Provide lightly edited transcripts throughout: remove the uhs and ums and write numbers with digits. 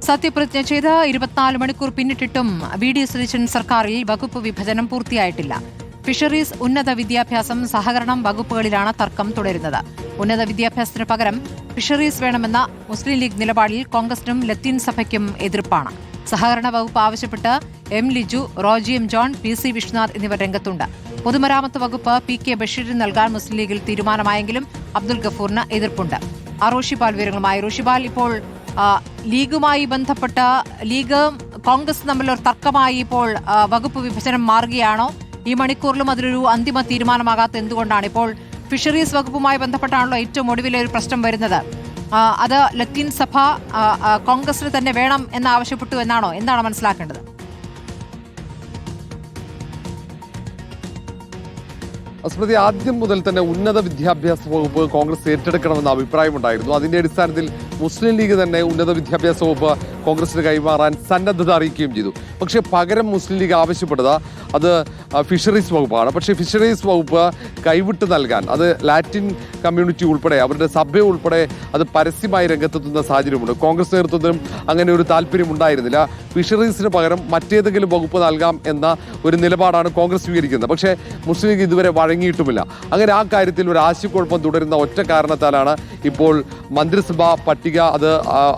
സത്യപ്രതിജ്ഞ ചെയ്ത് 24 മണിക്കൂർ പിന്നിട്ടിട്ടും വി.ഡി. സതീശൻ സർക്കാരിൽ വകുപ്പ് വിഭജനം പൂർത്തിയായിട്ടില്ല. ഫിഷറീസ്, ഉന്നത വിദ്യാഭ്യാസം, സഹകരണം വകുപ്പുകളിലാണ് തർക്കം തുടരുന്നത്. ഉന്നത വിദ്യാഭ്യാസത്തിന് പകരം ഫിഷറീസ് വേണമെന്ന മുസ്ലിം ലീഗ് നിലപാടിൽ കോൺഗ്രസിനും ലത്തീൻ സഭയ്ക്കും എതിർപ്പാണ്. സഹകരണ വകുപ്പ് ആവശ്യപ്പെട്ട് M. Liju, Roji M. John, P C. Vishwanath എന്നിവർ രംഗത്തുണ്ട്. പൊതുമരാമത്ത് വകുപ്പ് പി.കെ. ബഷീറിന് നൽകാൻ മുസ്ലിം ലീഗിൽ തീരുമാനമായെങ്കിലും അബ്ദുൽ ഗഫൂറിന് എതിർപ്പുണ്ട്. റോഷിപാൽ വിവരങ്ങളുമായി. റോഷിപാൽ, ഇപ്പോൾ ലീഗുമായി ബന്ധപ്പെട്ട ലീഗും കോൺഗ്രസ് തമ്മിലൊരു തർക്കമായി ഇപ്പോൾ വകുപ്പ് വിഭജനം മാറുകയാണോ? ഈ മണിക്കൂറിലും അതിലൊരു അന്തിമ തീരുമാനമാകാത്ത എന്തുകൊണ്ടാണ്? ഇപ്പോൾ ഫിഷറീസ് വകുപ്പുമായി ബന്ധപ്പെട്ടാണല്ലോ ഏറ്റവും ഒടുവിലെ ഒരു പ്രശ്നം വരുന്നത്. അത് ലത്തീൻ സഭ കോൺഗ്രസിന് തന്നെ വേണം എന്നാവശ്യപ്പെട്ടു എന്നാണോ? എന്താണ് മനസ്സിലാക്കേണ്ടത്? സ്മൃതി, ആദ്യം മുതൽ തന്നെ ഉന്നത വിദ്യാഭ്യാസ വകുപ്പ് കോൺഗ്രസ് ഏറ്റെടുക്കണമെന്ന അഭിപ്രായമുണ്ടായിരുന്നു. അതിന്റെ അടിസ്ഥാനത്തിൽ മുസ്ലിം ലീഗ് തന്നെ ഉന്നത വിദ്യാഭ്യാസ വകുപ്പ് കോൺഗ്രസിന് കൈമാറാൻ സന്നദ്ധത അറിയിക്കുകയും ചെയ്തു. പക്ഷേ പകരം മുസ്ലിം ലീഗ് ആവശ്യപ്പെട്ടത് അത് ഫിഷറീസ് വകുപ്പാണ്. പക്ഷേ ഫിഷറീസ് വകുപ്പ് കൈവിട്ട് നൽകാൻ അത് ലാറ്റിൻ കമ്മ്യൂണിറ്റി ഉൾപ്പെടെ അവരുടെ സഭ ഉൾപ്പെടെ അത് പരസ്യമായി രംഗത്തെത്തുന്ന സാഹചര്യമുണ്ട്. കോൺഗ്രസ് നേതൃത്വത്തിനും അങ്ങനെ ഒരു താല്പര്യം ഉണ്ടായിരുന്നില്ല. ഫിഷറീസിന് പകരം മറ്റേതെങ്കിലും വകുപ്പ് നൽകാം എന്ന ഒരു നിലപാടാണ് കോൺഗ്രസ് സ്വീകരിക്കുന്നത്. പക്ഷേ മുസ്ലിം ലീഗ് ഇതുവരെ വഴങ്ങിയിട്ടുമില്ല. അങ്ങനെ ആ കാര്യത്തിൽ ഒരു ആശയക്കുഴപ്പം തുടരുന്ന ഒറ്റ കാരണത്താലാണ് ഇപ്പോൾ മന്ത്രിസഭാ പട്ടിക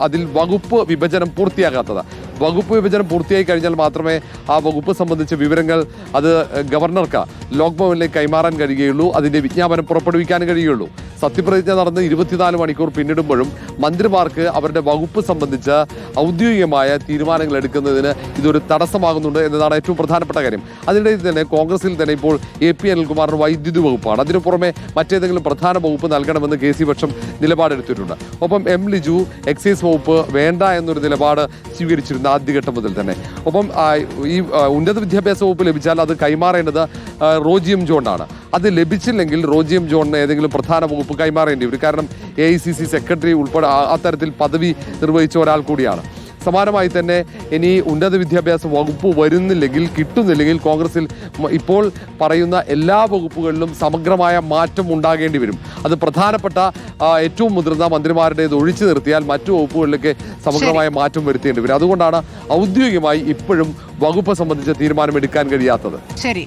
അതിൽ വകുപ്പ് വിഭജനം പൂർത്തിയാകാത്തത്. വകുപ്പ് വിഭജനം പൂർത്തിയായി കഴിഞ്ഞാൽ മാത്രമേ ആ വകുപ്പ് സംബന്ധിച്ച വിവരങ്ങൾ അത് ഗവർണർക്ക് ലോക് ഭവനിലേക്ക് കൈമാറാൻ കഴിയുകയുള്ളൂ. അതിന്റെ വിജ്ഞാപനം പുറപ്പെടുവിക്കാൻ കഴിയുകയുള്ളൂ. സത്യപ്രതിജ്ഞ നടന്ന് 24 മണിക്കൂർ പിന്നിടുമ്പോഴും മന്ത്രിമാർക്ക് അവരുടെ വകുപ്പ് സംബന്ധിച്ച് ഔദ്യോഗികമായ തീരുമാനങ്ങൾ എടുക്കുന്നതിന് ഇതൊരു തടസ്സമാകുന്നുണ്ട് എന്നതാണ് ഏറ്റവും പ്രധാനപ്പെട്ട കാര്യം. അതിനിടയിൽ തന്നെ കോൺഗ്രസിൽ തന്നെ ഇപ്പോൾ AP അനിൽകുമാറിന് വൈദ്യുതി വകുപ്പാണ്. അതിനു പുറമെ മറ്റേതെങ്കിലും പ്രധാന വകുപ്പ് നൽകണമെന്ന് KC പക്ഷം നിലപാടെടുത്തിട്ടുണ്ട്. ഒപ്പം M. ലിജു എക്സൈസ് വകുപ്പ് വേണ്ട എന്നൊരു നിലപാട് സ്വീകരിച്ചിരുന്നു ആദ്യഘട്ടം മുതൽ തന്നെ. ഒപ്പം ഈ ഉന്നത വിദ്യാഭ്യാസ വകുപ്പ് ലഭിച്ചാൽ അത് കൈമാറേണ്ടത് റോജി എം. ജോണാണ്. അത് ലഭിച്ചില്ലെങ്കിൽ റോജി എം. ജോണിന് ഏതെങ്കിലും പ്രധാന വകുപ്പ് കൈമാറേണ്ടി വരും. കാരണം AICC സെക്രട്ടറി ഉൾപ്പെടെ അത്തരത്തിൽ പദവി നിർവഹിച്ച ഒരാൾ കൂടിയാണ്. സമാനമായി തന്നെ ഇനി ഉന്നത വിദ്യാഭ്യാസ വകുപ്പ് കിട്ടുന്നില്ലെങ്കിൽ കോൺഗ്രസിൽ ഇപ്പോൾ പറയുന്ന എല്ലാ വകുപ്പുകളിലും സമഗ്രമായ മാറ്റം ഉണ്ടാകേണ്ടി വരും. അത് പ്രധാനപ്പെട്ട ഏറ്റവും മുതിർന്ന മന്ത്രിമാരുടേത് ഒഴിച്ചു നിർത്തിയാൽ മറ്റു വകുപ്പുകളിലേക്ക് സമഗ്രമായ മാറ്റം വരുത്തേണ്ടി വരും. അതുകൊണ്ടാണ് ഔദ്യോഗികമായി ഇപ്പോഴും വകുപ്പ് സംബന്ധിച്ച തീരുമാനമെടുക്കാൻ കഴിയാത്തത്. ശരി.